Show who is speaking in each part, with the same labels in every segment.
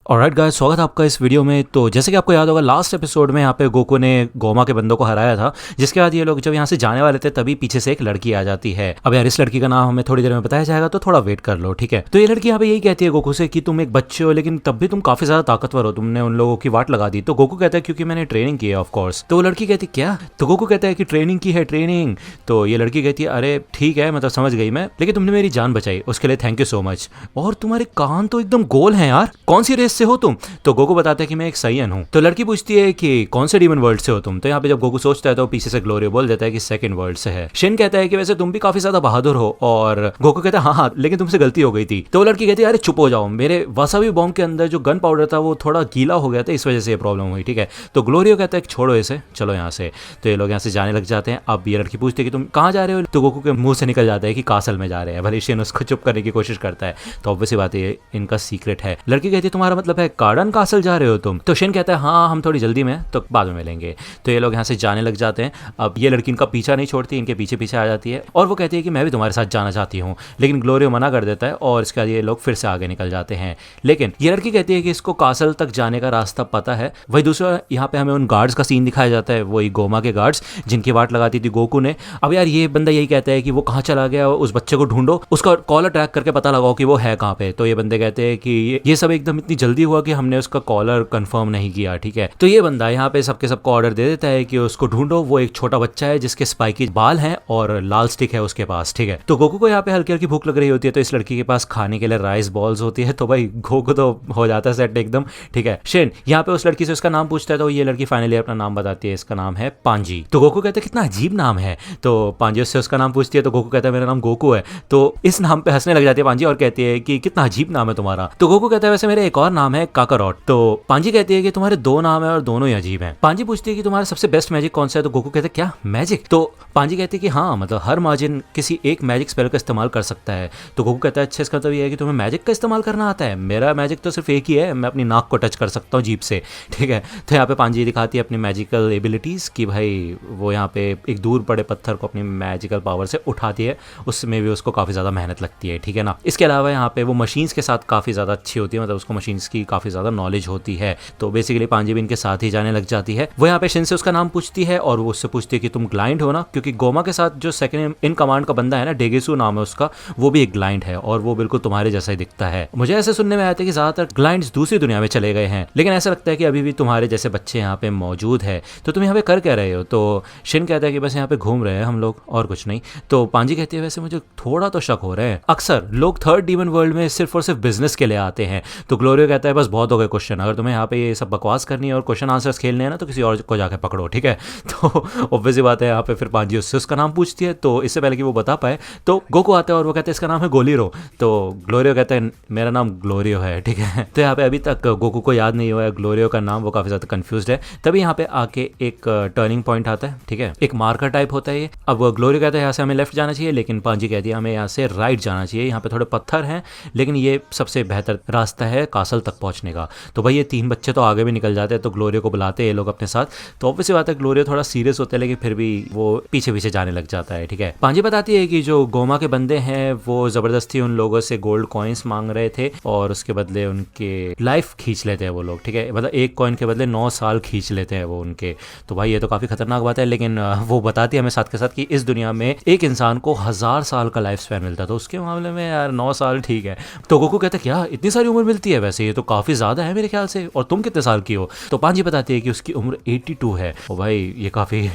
Speaker 1: Alright guys, स्वागत है आपका इस वीडियो में। तो जैसे कि आपको याद होगा, लास्ट एपिसोड में यहाँ पे गोकू ने गोमा के बंदों को हराया था, जिसके बाद ये लोग जब यहाँ से जाने वाले थे तभी पीछे से एक लड़की आ जाती है। अब यार इस लड़की का नाम हमें थोड़ी देर में बताया जाएगा, तो थोड़ा वेट कर लो, ठीक है। तो ये लड़की यहाँ पे यही कहती है गोकू से कि तुम एक बच्चे हो लेकिन तब भी तुम काफी ज्यादा ताकतवर हो, तुमने उन लोगों की वाट लगा दी। तो गोकू कहता है क्योंकि मैंने ट्रेनिंग की है ऑफ कोर्स। तो वो लड़की कहती क्या? तो गोकू कहता है कि ट्रेनिंग की है, ट्रेनिंग। तो ये लड़की कहती है अरे ठीक है, मतलब समझ गई मैं, लेकिन तुमने मेरी जान बचाई, उसके लिए थैंक यू सो मच। और तुम्हारे कान तो एकदम गोल हैं यार, कौन सी रेस से हो तुम? तो गोकू बताता है कि मैं एक साइयन हूँ। तो लड़की पूछती है कि कौन से डीमन वर्ल्ड से हो तुम? तो यहाँ पे जब गोकू सोचता है तो पीछे से ग्लोरियो बोल देता है कि सेकंड वर्ल्ड से है। शिन कहता है कि वैसे तुम भी काफी ज्यादा बहादुर हो, और गोकू कहता है हाँ हाँ लेकिन तुमसे गलती हो गई थी। तो वो लड़की कहती है अरे चुप हो जाओ, मेरे वसाबी बॉम्ब के अंदर जो गन पाउडर था वो थोड़ा गीला हो गया था, इस वजह से ये प्रॉब्लम हुई, ठीक है। तो ग्लोरियो कहता है छोड़ो इसे, चलो यहाँ से। तो ये लोग यहाँ से जाने लग जाते हैं। अब ये लड़की पूछती है कि तुम कहाँ जा रहे हो? तो गोकू के मुंह से निकल जाता है कि कासल में जा रहे हैं। भले शिन उसको चुप करने की कोशिश करता है, तो ऑब्वियसली बात है इनका सीक्रेट है। लड़की कहती है तुम्हारा मतलब है कार्डन कासल जा रहे हो तुम? तो शिन कहता है हाँ हम थोड़ी जल्दी में, तो बाद में मिलेंगे। तो ये लोग यहाँ से जाने लग जाते हैं। अब ये लड़की इनका पीछा नहीं छोड़ती, इनके पीछे पीछे आ जाती है और वो कहती है कि मैं भी तुम्हारे साथ जाना चाहती हूँ, लेकिन ग्लोरियो मना कर देता है और इसके बाद ये लोग फिर से आगे निकल जाते हैं। लेकिन ये लड़की कहती है कि इसको कासल तक जाने का रास्ता पता है। वही दूसरा यहाँ पे हमें उन गार्ड्स का सीन दिखाया जाता है, वही गोमा के गार्ड्स जिनकी वाट लगाती थी गोकू ने। अब यार ये बंदा यही कहता है कि वो कहाँ चला गया, उस बच्चे को ढूंढो, उसका कॉलर ट्रैक करके पता लगाओ कि वो है कहाँ पे। तो ये बंदे कहते हैं कि ये सब एकदम इतनी जल्दी हुआ कि हमने उसका कॉलर कंफर्म नहीं किया, ठीक है। तो ये बंदा यहाँ पे सबके सबको ऑर्डर दे देता है कि उसको ढूंढो, वो एक छोटा बच्चा है जिसके स्पाइकी बाल हैं और लाल स्टिक है उसके पास, ठीक है। तो गोकू को यहाँ पे हल्की हल्की भूख लग रही होती है, तो इस लड़की के पास खाने के लिए राइस बॉल्स होती है। तो भाई गोकू तो हो जाता है सेट एकदम, ठीक है। शिन यहाँ पे उस लड़की से उसका नाम पूछता है, तो ये लड़की फाइनली अपना नाम बताती है, इसका नाम है पांजी। तो गोकू कहते हैं कितना अजीब नाम है। तो पांजी उससे उसका नाम पूछती है, तो गोकू कहता है मेरा नाम गोकू है। तो इस नाम पे हंसने लग जाती है पांजी और कहती है कि कितना अजीब नाम है तुम्हारा। तो गोकू कहता है वैसे मेरा एक और नाम है काकारोट। तो पांजी कहती है कि तुम्हारे दो नाम है और दोनों ही अजीब हैं। पांजी पूछती है कि तुम्हारा सबसे बेस्ट मैजिक कौन सा है? तो गोकू कहते हैं क्या मैजिक? तो पांजी कहती है कि हाँ मतलब हर माजिन किसी एक मैजिक स्पेल का इस्तेमाल कर सकता है। तो गोकू कहता है अच्छा इसका मतलब ये है कि तुम्हें मैजिक का इस्तेमाल करना आता है? मेरा मैजिक तो सिर्फ एक ही है, मैं अपनी नाक को टच कर सकता हूँ जीभ से, ठीक है। तो यहाँ पे पांजी दिखाती है अपनी मैजिकल एबिलिटीज कि भाई वो यहाँ पे एक दूर पड़े पत्थर को अपनी मैजिकल पावर से उठाती है, उसमें भी उसको काफी ज्यादा मेहनत लगती है, ठीक है ना। इसके अलावा यहाँ पे वो मशीन्स के साथ काफी ज्यादा अच्छी होती है, मतलब उसको मशीन्स की काफी ज्यादा नॉलेज होती है। तो बेसिकली पांजी भी इनके साथ ही जाने लग जाती है। वो यहाँ पे शिन से उसका नाम पूछती है और वो उससे पूछती है कि तुम ग्लाइंड हो ना, क्योंकि गोमा के साथ जो सेकंड इन कमांड का बंदा है ना, डेगेसु नाम है उसका, वो भी एक ग्लाइंड है और वो बिल्कुल तुम्हारे जैसा ही दिखता है। मुझे ऐसे सुनने में आया था कि ज्यादातर ग्लाइंड्स दूसरी दुनिया में चले गए हैं, लेकिन ऐसा लगता है कि अभी भी तुम्हारे जैसे बच्चे यहाँ पे मौजूद है। तो तुम यहाँ पे कर क्या रहे हो? तो शिन कहता है कि बस यहाँ पे घूम रहे हैं हम लोग और कुछ नहीं। तो पांजी कहती है वैसे मुझे थोड़ा तो शक हो रहा है, अक्सर लोग थर्ड डीमन वर्ल्ड में सिर्फ और सिर्फ बिजनेस के लिए आते हैं। तो ग्लोरियो कहता है बस बहुत हो गए क्वेश्चन, अगर तुम्हें यहाँ पे ये सब बकवास करनी है और क्वेश्चन आंसर्स खेलने हैं ना, तो किसी और को जाके पकड़ो, ठीक है। तो ऑब्वियसली बात है यहाँ पे फिर पांजी उससे उसका नाम पूछती है। तो इससे पहले कि वो बता पाए तो गोकू आता है और वो कहते हैं इसका नाम है गोलीरो। तो ग्लोरियो कहता है मेरा नाम ग्लोरियो है, ठीक है। तो यहाँ पे अभी तक गोकू को याद नहीं हुआ है ग्लोरियो का नाम, वो काफी ज्यादा कंफ्यूज्ड है। तभी यहाँ पे आके एक टर्निंग पॉइंट आता है, ठीक है, एक मार्कर टाइप होता है ये। अब ग्लोरियो कहता है यहाँ से हमें लेफ्ट जाना चाहिए, लेकिन पांजी कहती है हमें यहाँ से राइट जाना चाहिए, यहाँ पे थोड़े पत्थर हैं लेकिन ये सबसे बेहतर रास्ता है कासल तक पहुंचने का। तो भाई ये तीन बच्चे तो आगे भी निकल जाते हैं, तो ग्लोरियो को बुलाते हैं ये लोग अपने साथ। तो ऑब्वियसली बात है ग्लोरियो थोड़ा सीरियस होता है, लेकिन फिर भी वो पीछे पीछे जाने लग जाता है, ठीक है। पांजी बताती है कि जो गोमा के बंदे हैं वो जबरदस्ती उन लोगों से गोल्ड कॉइन्स मांग रहे थे और उसके बदले उनके लाइफ खींच लेते हैं वो लोग, ठीक है, मतलब एक कॉइन के बदले 9 साल खींच लेते हैं वो उनके। तो भाई ये तो काफी खतरनाक बात है, लेकिन वो बताती है हमें साथ के साथ कि इस दुनिया में एक इंसान को 1000 साल का लाइफ स्पैन मिलता है, तो उसके मामले में यार 9 साल ठीक है। तो गोकू कहता है क्या इतनी सारी उम्र मिलती है? वैसे ये तो काफी ज्यादा है मेरे ख्याल से, और तुम कितने साल की हो? तो पांजी बताती है कि उसकी उम्र 82 है। और भाई ये काफी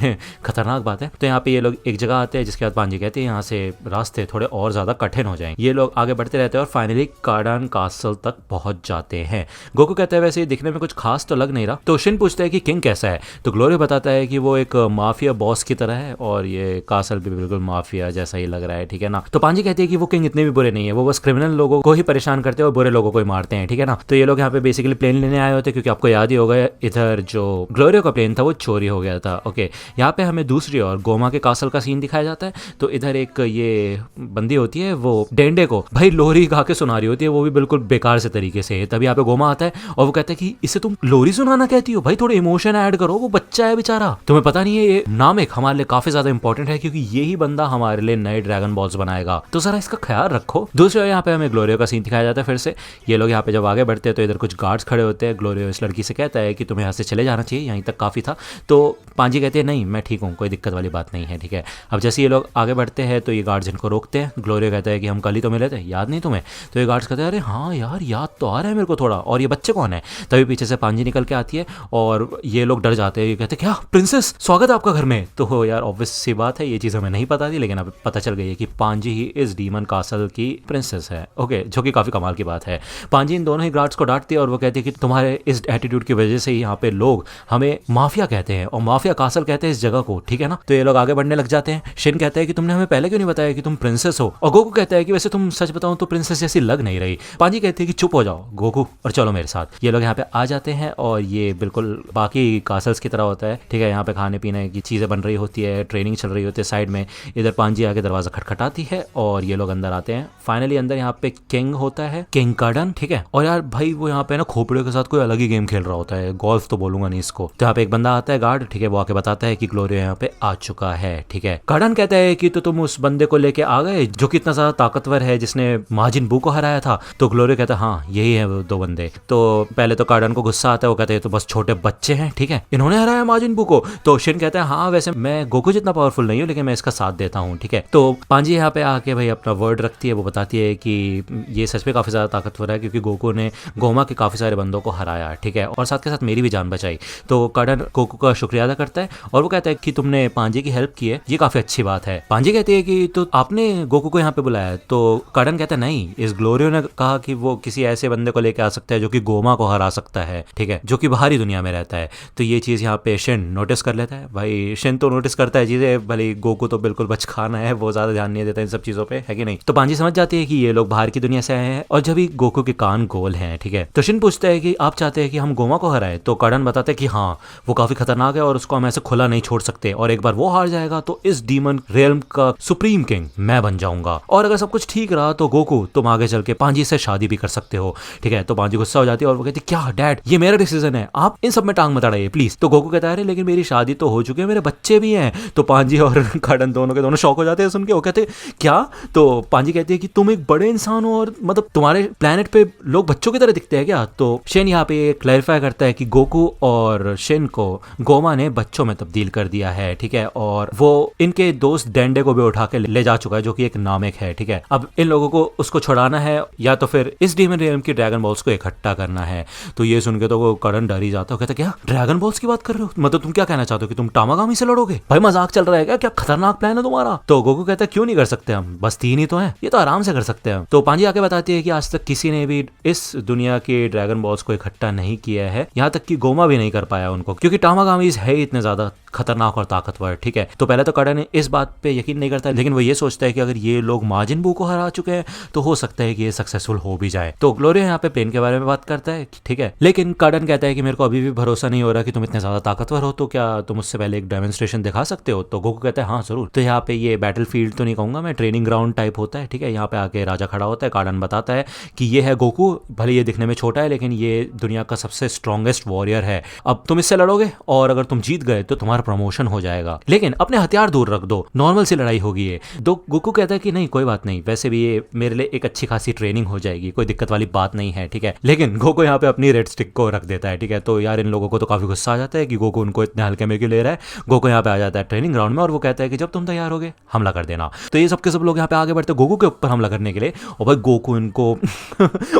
Speaker 1: खतरनाक बात है। तो यहाँ पे ये लोग एक जगह आते हैं, जिसके बाद पांजी कहती है यहाँ से रास्ते थोड़े और ज्यादा कठिन हो जाएंगे। ये लोग आगे बढ़ते रहते हैं और फाइनली कार्डन कासल तक पहुंच जाते हैं। गोकू कहता है वैसे ये दिखने में कुछ खास तो लग नहीं रहा। तो शिन पूछता है कि किंग कैसा है? तो ग्लोरियो बताता है कि वो एक माफिया बॉस की तरह है और ये कासल भी बिल्कुल माफिया जैसा ही लग रहा है, ठीक है ना। तो पांजी कहती है कि वो किंग इतने भी बुरे नहीं है, वो बस क्रिमिनल लोगों को ही परेशान करते हैं और बुरे लोगों को ही मारते हैं, ठीक है ना। तो ये लोग यहाँ पे बेसिकली प्लेन लेने आए होते हैं, क्योंकि आपको याद ही होगा इधर जो ग्लोरियो का प्लेन था वो चोरी हो गया था। ओके, यहाँ पे हमें दूसरी और गोमा के कासल का सीन दिखाया जाता है। तो इधर एक ये बंदी होती है, वो डेंडे को भाई लोरी गा के सुना रही होती है, वो भी बिल्कुल बेकार से तरीके से। तभी यहाँ पे गोमा आता है और वो कहता है कि इसे तुम लोरी सुनाना कहती हो? भाई थोड़े इमोशन ऐड करो, वो बच्चा है बेचारा, तुम्हें पता नहीं है ये नाम एक हमारे लिए काफी ज्यादा इंपॉर्टेंट है, क्योंकि यही बंदा हमारे लिए नए ड्रैगन बॉल्स बनाएगा, तो जरा इसका ख्याल रखो। दूसरे यहाँ पे हमें ग्लोरियो का सीन दिखाया जाता है फिर से। ये लोग यहाँ पे जब आगे बढ़ते बढ़ते हैं तो इधर कुछ गार्ड्स खड़े होते हैं। ग्लोरियो इस लड़की से कहता है कि तुम्हें यहाँ से चले जाना चाहिए, यहीं तक काफ़ी था। तो पांजी कहते हैं नहीं मैं ठीक हूँ, कोई दिक्कत वाली बात नहीं है, ठीक है। अब जैसे ये लोग आगे बढ़ते हैं तो ये गार्ड्स इनको रोकते हैं। ग्लोरियो कहता है कि हम कल ही तो मिले थे, याद नहीं तुम्हें? तो ये गार्ड्स कहते हैं अरे हाँ यार याद तो आ रहा है मेरे को थोड़ा, और ये बच्चे कौन है? तभी पीछे से पांजी निकल के आती है और ये लोग डर जाते हैं। ये कहते हैं क्या प्रिंसेस, स्वागत है आपका घर में। तो हो यार ऑब्वियस सी बात है, ये चीज़ हमें नहीं पता थी, लेकिन अब पता चल गई है कि पांजी ही इस डीमन कासल की प्रिंसेस है। ओके, जो कि काफ़ी कमाल की बात है। पांजी इन दोनों ही गार्ड्स को डांटती है और वो कहती है कि तुम्हारे इस एटीट्यूड की वजह से ही यहाँ पे लोग हमें माफिया कहते हैं और माफिया कासल कहते हैं इस जगह को, ठीक है ना। तो ये लोग आगे बढ़ने लग जाते हैं। शिन कहता है कि तुमने हमें पहले क्यों नहीं बताया कि तुम प्रिंसेस हो, और गोकू कहता है कि वैसे तुम सच बताओ तो प्रिंसेस जैसी लग नहीं रही। पांजी कहती है कि चुप हो जाओ गोकू और चलो मेरे साथ। ये लोग यहाँ पे आ जाते हैं और ये बिल्कुल बाकी कासल्स की तरह होता है, ठीक है। यहाँ पे खाने पीने की चीज़ें बन रही होती है, ट्रेनिंग चल रही होती है साइड में। इधर पांजी आके दरवाजा खटखटाती है और ये लोग अंदर आते हैं। फाइनली अंदर यहाँ पे किंग होता है, किंग कार्डन, ठीक है। और यार भाई वो यहाँ पे ना खोपड़ियों के साथ कोई अलग ही गेम खेल रहा होता है, गोल्फ तो बोलूंगा नहीं इसको। तो यहाँ पे एक बंदा आता है गार्ड, ठीक है, वो आके बताता है कि ग्लोरियो यहाँ पे आ चुका है, ठीक है। कार्डन कहता है कि तो तुम उस बंदे को लेके आ गए जो कि इतना ज्यादा ताकतवर है, जिसने माजिन बू को हराया था। तो ग्लोरियो कहता है हाँ यही है वो दो बंदे। तो पहले तो कार्डन को गुस्सा आता है, वो कहते हैं तो बस छोटे बच्चे हैं, ठीक है, इन्होंने हराया माजिन बू को। तो शिन कहता है हाँ वैसे मैं गोकू जितना पावरफुल नहीं हूँ, लेकिन मैं इसका साथ देता हूँ, ठीक है। तो पांजी यहाँ पे आके भाई अपना वर्ड रखती है, वो बताती है कि ये सच में काफी ज्यादा ताकतवर है क्योंकि गोकू ने गोमा के काफी सारे बंदों को हराया, ठीक है, और साथ के साथ मेरी भी जान बचाई। तो कार्डन गोकू का शुक्रिया अदा करता है और वो कहता है कि तुमने पांजी की हेल्प की है, ये काफी अच्छी बात है। पांजी कहती है कि तो आपने गोकू को यहाँ पे बुलाया? तो कार्डन कहता है नहीं, इस ग्लोरियो ने कहा कि वो किसी ऐसे बंदे को लेके आ सकता है जो कि गोमा को हरा सकता है, ठीक है, जो कि बाहरी दुनिया में रहता है। तो ये चीज यहाँ पे शिन नोटिस कर लेता है। भाई शिन तो नोटिस करता है चीजें, भले गोकू तो बिल्कुल बचकाना है, वो ज्यादा ध्यान नहीं देता इन सब चीजों पे, है कि नहीं। तो पांजी समझ जाती है कि ये लोग बाहर की दुनिया से आए हैं और जब भी गोकू के कान गोल हैं, ठीक है। तो शिन पूछता है कि आप चाहते हैं कि हम गोमा को हराएं? तो कार्डन बताते हैं कि हाँ वो काफी खतरनाक है और उसको हम ऐसे खुला नहीं छोड़ सकते, और एक बार वो हार जाएगा तो इस डीमन रियल्म का सुप्रीम किंग मैं बन जाऊंगा, और अगर सब कुछ ठीक रहा तो गोकू तुम आगे चल के पांजी से शादी भी कर सकते हो, ठीक है। तो पांजी गुस्सा हो जाती है और वो कहती है क्या डैड, ये मेरा डिसीजन है, आप इन सब में टांग मत अड़ाइए प्लीज। तो गोकू कहता है लेकिन मेरी शादी तो हो चुकी है, मेरे बच्चे भी हैं। तो पांजी और कार्डन दोनों के दोनों शौक हो जाते हैं सुन के। वो कहते क्या? तो पांजी कहती है कि तुम एक बड़े इंसान हो और मतलब तुम्हारे प्लेनेट पे लोग बच्चों की तरह दिखते हैं क्या? तो शेन यहाँ पे क्लैरिफाई करता है कि गोकू और शेन को गोमा ने बच्चों में तब्दील कर दिया है, ठीक है, और वो इनके दोस्त डेंडे को भी उठा के ले जा चुका है जो कि एक नामिक है, ठीक है। अब इन लोगों को उसको छुड़ाना है या तो फिर इस डीमन रियल्म की ड्रैगन बॉल्स को इकट्ठा करना है। तो ये सुन के तो वो कार्डन डर ही जाता है, कहता क्या ड्रैगन बॉल्स की बात कर रहे हो, मतलब तुम क्या कहना चाहते हो कि तुम टामागामी से लड़ोगे? भाई मजाक चल रहा है क्या खतरनाक प्लान है तुम्हारा? तो गोकू कहता है क्यों नहीं कर सकते हम, बस 3 ही तो हैं, ये तो आराम से कर सकते हैं। तो पांजी आके बताती है कि आज तक किसी ने भी इस दुनिया के ड्रैगन बॉल्स को इकट्ठा नहीं किया है, यहाँ तक कि गोमा भी नहीं कर पाया उनको, क्योंकि टामागामीज है इतने ज्यादा खतरनाक और ताकतवर, ठीक है। तो पहले तो कार्डन इस बात पे यकीन नहीं करता, लेकिन वो ये सोचता है कि अगर ये लोग माजिन बू को हरा चुके हैं तो हो सकता है कि ये सक्सेसफुल हो भी जाए। तो ग्लोरियो यहाँ पे प्लेन के बारे में बात करता है, ठीक है, लेकिन कार्डन कहता है कि मेरे को अभी भी भरोसा नहीं हो रहा कि तुम इतने ज्यादा ताकतवर हो, तो क्या तुम उससे पहले एक डेमोन्स्ट्रेशन दिखा सकते हो? तो गोकू कहता है हाँ जरूर। तो यहाँ पे ये बैटल फील्ड तो नहीं कहूंगा मैं, ट्रेनिंग ग्राउंड टाइप होता है, ठीक है। यहाँ पे आके राजा खड़ा होता है, कार्डन बताता है कि ये है गोकू, भले ये दिखने में छोटा है लेकिन ये दुनिया का सबसे स्ट्रॉन्गेस्ट वॉरियर है, अब तुम इससे लड़ोगे और अगर तुम जीत गए तो तुम्हारा प्रमोशन हो जाएगा, लेकिन अपने हथियार दूर रख दो, नॉर्मल सी लड़ाई होगी ये। तो गोकू कहता है कि नहीं कोई बात नहीं, वैसे भी ये मेरे लिए एक अच्छी खासी ट्रेनिंग हो जाएगी, कोई दिक्कत वाली बात नहीं है, ठीक है। लेकिन गोकू यहाँ पे अपनी रेड स्टिक को रख देता है, ठीक है। तो यार इन लोगों को तो काफी गुस्सा आ जाता है कि गोकू उनको इतने हल्के में क्यों ले रहा है। गोकू यहाँ पे आ जाता है ट्रेनिंग ग्राउंड में और वो कहता है कि जब तुम तैयार होगे हमला कर देना। तो ये सबके सब लोग यहाँ पे आगे बढ़ते गोकू के ऊपर हमला करने के लिए, और भाई गोकू इनको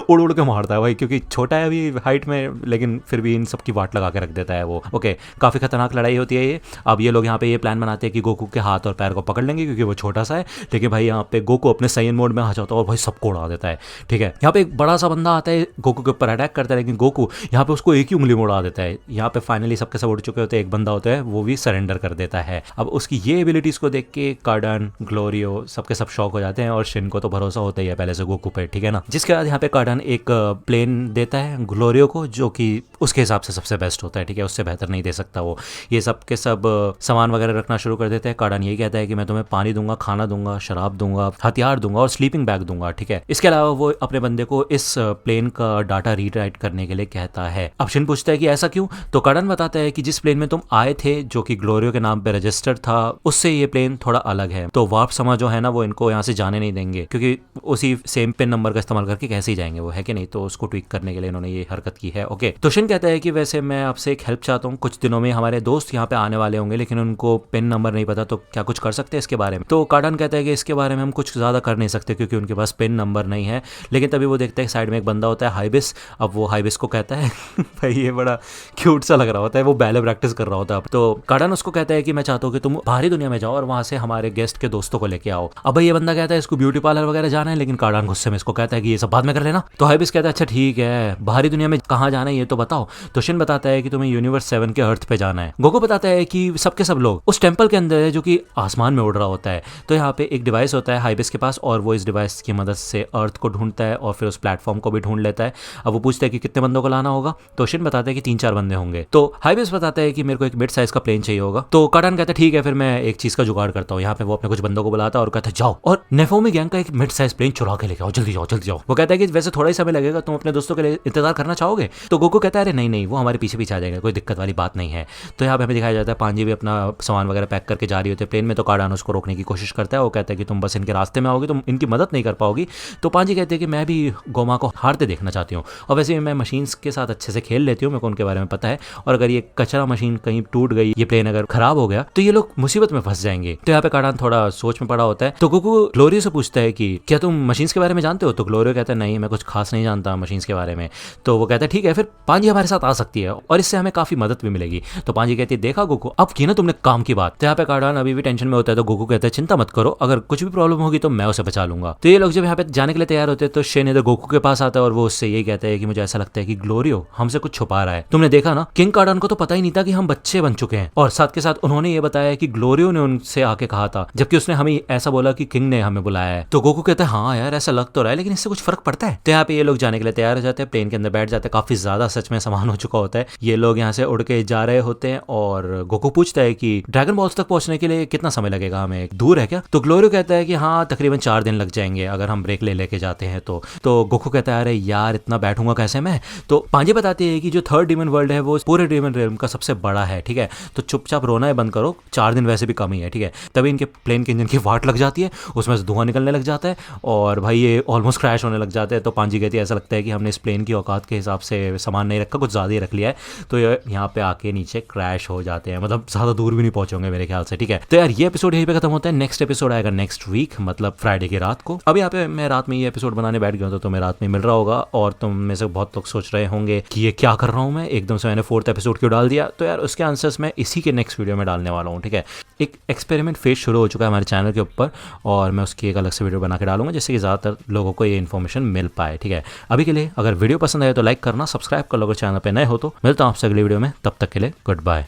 Speaker 1: उड़ उड़ के मारता है भाई, क्योंकि छोटा है अभी हाइट में, लेकिन फिर भी इन सबकी वाट लगा के रख देता है वो। ओके, काफी खतरनाक लड़ाई होती है ये। अब ये लोग यहाँ पे ये प्लान बनाते हैं कि गोकू के हाथ और पैर को पकड़ लेंगे क्योंकि वो छोटा सा है, लेकिन भाई यहाँ पे गोकू अपने साइन मोड में आ जाता है और भाई सबको उड़ा देता है, ठीक है। यहाँ पे एक बड़ा सा बंदा आता है गोकू के ऊपर अटैक करता है, लेकिन गोकू यहाँ पे उसको एक ही उंगली में उड़ा देता है। यहाँ पे फाइनली सबके सब उड़ चुके होते हैं, एक बंदा होता है वो भी सरेंडर कर देता है। अब उसकी ये एबिलिटीज को देख के कार्डन, ग्लोरियो सबके सब शॉक हो जाते हैं और शिन को तो भरोसा होता ही है पहले से गोकू पे, ठीक है ना। जिसके बाद यहाँ पे कार्डन एक प्लेन देता है ग्लोरियो को जो कि उसके हिसाब से सबसे बेस्ट होता है, ठीक है, उससे बेहतर नहीं दे सकता वो। ये सब के सब सामान वगैरह रखना शुरू कर देते हैं। कार्डन यही कहता है कि मैं तुम्हें पानी दूंगा, खाना दूंगा, शराब दूंगा, हथियार दूंगा और स्लीपिंग बैग दूंगा, ठीक है। इसके अलावा वो अपने बंदे को इस प्लेन का डाटा रीराइट करने के लिए कहता है। अब शिन पूछता है कि ऐसा क्यों? तो कार्डन बताता है कि जिस प्लेन में तुम आए थे जो कि ग्लोरियो के नाम पे रजिस्टर्ड था, उससे ये प्लेन थोड़ा अलग है, तो वार्प समाज जो है ना वो इनको यहाँ से जाने नहीं देंगे, क्योंकि उसी सेम पिन नंबर का इस्तेमाल करके कैसे ही जाएंगे वो, है कि नहीं। तो उसको ट्वीक करने के लिए इन्होंने ये हरकत की है। ओके, तो शिन कहता है कि वैसे मैं आपसे एक हेल्प चाहता हूँ, कुछ दिनों में हमारे दोस्त यहाँ पे आने वाले होंगे लेकिन उनको पिन नंबर नहीं पता, तो क्या कुछ कर सकते हैं इसके बारे में। तो कार्डन कहता है कि इसके बारे में हम कुछ ज़्यादा कर नहीं सकते क्योंकि उनके पास पिन नंबर नहीं है। लेकिन तभी वो देखते हैं साइड में एक बंदा होता है हाइबिस। अब वो हाइबिस को कहता है भाई ये बड़ा क्यूट सा लग रहा होता है, वो बैले प्रैक्टिस कर रहा होता है। तो कार्डन उसको कहता है कि मैं चाहता हूँ कि तुम बाहरी दुनिया में जाओ और वहां से हमारे गेस्ट के दोस्तों को लेके आओ। अब भाई ये बंदा कहता है इसको ब्यूटी पार्लर वगैरह जाना है, लेकिन कार्डन गुस्से में इसको कहता है कि ये सब बाद में कर लेना। तो हाइबिस कहता है अच्छा ठीक है, बाहरी दुनिया में कहाँ जाना है ये तो बताओ। तो शिन बताता है कि तुम्हें यूनिवर्स 7 के अर्थ पे जाना है। गोकू बताता है कि सबके सब लोग उस टेंपल के अंदर है जो कि आसमान में उड़ रहा होता है। तो यहाँ पे एक डिवाइस होता है हाइबिस के पास और वो इस डिवाइस की मदद से अर्थ को ढूंढता है और फिर उस प्लेटफॉर्म को भी ढूंढ लेता है। अब वो पूछता है कि कितने बंदों को लाना होगा। तो शिन बताता है कि 3-4 बंदे होंगे। तो हाइबिस बताता है कि मेरे को एक मिड साइज का प्लेन चाहिए होगा। तो कार्डन कहता है ठीक है फिर मैं एक चीज का जुगाड़ करता हूँ। यहाँ पे वो अपने कुछ बंदों को बुलाता है और कहता है जाओ और नेफोमी गैंग का एक मिड साइज प्लेन चुरा के लेके आओ, जल्दी जाओ जल्दी जाओ। वो कहता है कि वैसे थोड़ा ही समय लगेगा, तुम अपने दोस्तों के लिए इंतजार करना चाहोगे। तो गोकू कहता है अरे नहीं नहीं, वो हमारे पीछे पीछे आ जाएगा, कोई दिक्कत वाली बात नहीं है। तो यहाँ पे हमें दिखाया जाता है पांजी भी अपना सामान वगैरह पैक करके जा रही होती है प्लेन में। तो कार्डन उसको रोकने की कोशिश करता है। वो कहता है कि तुम बस इनके रास्ते में आओगे, तुम इनकी मदद नहीं कर पाओगी। तो पांजी कहते हैं कि मैं भी गोमा को हारते देखना चाहती हूँ और वैसे मैं मशीन्स के साथ अच्छे से खेल लेती हूँ, मेरे को उनके बारे में पता है। और अगर ये कचरा मशीन कहीं टूट गई, ये प्लेन अगर खराब हो गया तो ये लोग मुसीबत में फंस जाएंगे। तो यहाँ पे कार्डन थोड़ा सोच में पड़ा होता है। तो गोकू ग्लोरियो से पूछता है कि क्या तुम मशीन्स के बारे में जानते हो। तो ग्लोरियो कहता है नहीं, मैं कुछ खास नहीं जानता मशीन्स के बारे में। तो वो कहता है ठीक है फिर पांजी हमारे साथ आ सकती है और इससे हमें काफी मदद भी मिलेगी। तो पांजी कहती है देखा गोकू, अब की ना तुमने काम की बात। तो यहाँ पे कार्डन अभी भी टेंशन में होता है। तो गोकू कहता है चिंता मत करो, अगर कुछ भी प्रॉब्लम होगी तो मैं उसे बचा लूंगा। तो ये लोग जब यहाँ पे जाने के लिए तैयार होते हैं तो शेन इधर गोकू के पास आता है और वो उससे यही कहता है कि मुझे ऐसा लगता है कि ग्लोरियो हमसे कुछ छुपा रहा है। तुमने देखा ना, किंग कार्डन को तो पता ही नहीं था कि हम बच्चे बन चुके हैं और साथ के साथ उन्होंने ये बताया कि ग्लोरियो ने उनसे आके कहा था, जबकि उसने हमें ऐसा बोला कि किंग ने हमें बुलाया है। तो गोकू कहता है हाँ यार ऐसा लग तो रहा है, लेकिन इससे कुछ फर्क पड़ता है। तो यहाँ पे ये लोग जाने के लिए तैयार हो जाते हैं, प्लेन के अंदर बैठ जाते हैं। काफी ज्यादा सच में सामान हो चुका होता है। ये लोग यहाँ से उड़ के जा रहे होते हैं और गोकू पूछता है कि ड्रैगन बॉल्स तक पहुंचने के लिए कितना समय लगेगा, हमें दूर है क्या। तो ग्लोरियो कहता है कि हाँ तकरीबन 4 दिन लग जाएंगे अगर हम ब्रेक ले लेके जाते हैं। तो गोकू कहता है अरे यार इतना बैठूंगा कैसे मैं। तो पांजे बताती है कि जो थर्ड डीमन वर्ल्ड है वो पूरे डीमन रियल्म का सबसे बड़ा है, ठीक है। तो चुपचाप रोना है बंद करो, 4 दिन वैसे भी कम ही है, ठीक है। तभी इनके प्लेन के इंजन की वाट लग जाती है, उसमें से धुआं निकलने लग जाता है और भाई ये ऑलमोस्ट क्रैश होने लग जाते हैं। तो पांजी कहती है ऐसा लगता है कि हमने इस प्लेन की औकात के हिसाब से सामान नहीं रखा, कुछ ज़्यादा ही रख लिया है। तो ये यहाँ पे आके नीचे क्रैश हो जाते हैं, मतलब ज़्यादा दूर भी नहीं पहुंचोगे मेरे ख्याल से, ठीक है। तो यार ये एपिसोड यहीं पे खत्म होता है। नेक्स्ट एपिसोड आएगा नेक्स्ट वीक, मतलब फ्राइडे की रात को। अब यहाँ पे मैं रात में ये एपिसोड बनाने बैठ गया हूँ तो तुम्हें रात में मिल रहा होगा और तुम में से बहुत लोग सोच रहे होंगे कि ये क्या कर रहा हूँ मैं, एकदम से मैंने 4th एपिसोड क्यों डाल दिया। तो यार उसके आंसर्स मैं इसी के नेक्स्ट वीडियो में डालने वाला हूँ, ठीक है। एक एक्सपेरिमेंट फेज शुरू हो चुका है हमारे चैनल के ऊपर और मैं उसकी एक अलग से वीडियो बना के डालूंगा जिससे कि ज़्यादातर लोगों को ये इन्फॉर्मेशन मिल पाए, ठीक है। अभी के लिए अगर वीडियो पसंद आए तो लाइक करना, सब्सक्राइब कर लो अगर चैनल पे नए हो तो। मिलता हूँ आपसे अगली वीडियो में, तब तक के लिए गुड बाय।